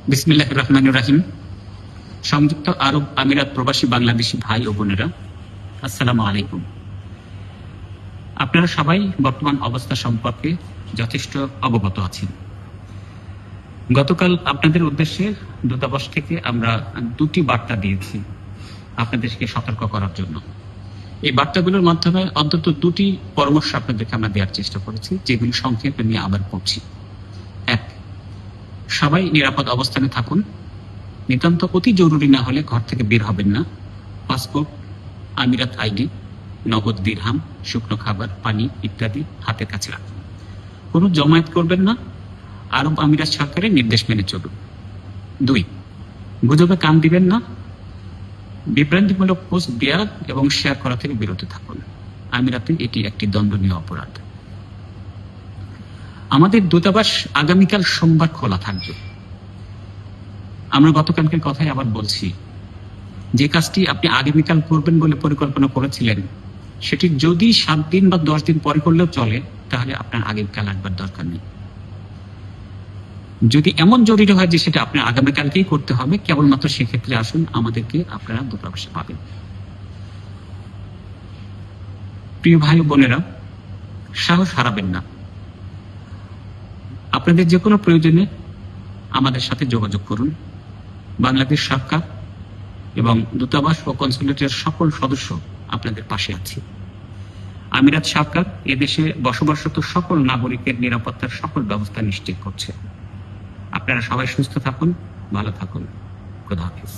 বিসমিল্লাহির রহমানির রহিম। সংযুক্ত আরব আমিরাত প্রবাসী বাংলাদেশি ভাই ও বোনেরা, আসসালামু আলাইকুম। আপনারা সবাই বর্তমান অবস্থা সম্পর্কে যথেষ্ট অবগত আছেন। গতকাল আপনাদের উদ্দেশ্যে দূতাবাস থেকে আমরা দুটি বার্তা দিয়েছি আপনাদেরকে সতর্ক করার জন্য। এই বার্তাগুলোর মাধ্যমে অন্তত দুটি পরামর্শ আপনাদেরকে আমরা দেওয়ার চেষ্টা করেছি, যেগুলি সংক্ষেপে নিয়ে আবার পড়ছি। এক, সবাই নিরাপদ অবস্থানে থাকুন। নিতান্ত অতি জরুরি না হলে ঘর থেকে বের হবেন না। পাসপোর্ট, আমিরাত আইডি, নগদ দিরহাম, শুকনো খাবার, পানি ইত্যাদি হাতের কাছে রাখুন। কোনো জমায়েত করবেন না। আরব আমিরাত সরকারের নির্দেশ মেনে চলুন। 2, গুজবে কান দিবেন না। বিভ্রান্তিমূলক পোস্ট দেওয়া এবং শেয়ার করা থেকে বিরত থাকুন। আমিরাতে এটি একটি দণ্ডনীয় অপরাধ। আমাদের দূতাবাস আগামীকাল সোমবার খোলা থাকবে। আমরা গতকালকের কথাই আবার বলছি, যে কাজটি আপনি আগামীকাল করবেন বলে পরিকল্পনা করেছিলেন, সেটি যদি 7 দিন বা 10 দিন পরে করলেও চলে, তাহলে আপনার আগামীকাল আসবার দরকার নেই। যদি এমন জরুরি হয় যে সেটা আপনার আগামীকালকেই করতে হবে, কেবলমাত্র সেক্ষেত্রে আসুন, আমাদেরকে আপনারা দূতাবাসে পাবেন। প্রিয় ভাই ও বোনেরা, সাহস হারাবেন না। আপনাদের যে কোনো প্রয়োজনে আমাদের সাথে যোগাযোগ করুন। বাংলাদেশ সরকার এবং দূতাবাস ও কনসুলেটের সকল সদস্য আপনাদের পাশে আছে। আমিরাত সরকার এদেশে বসবাসরত সকল নাগরিকের নিরাপত্তার সকল ব্যবস্থা নিশ্চিত করছে। আপনারা সবাই সুস্থ থাকুন, ভালো থাকুন। খোদা হাফেজ।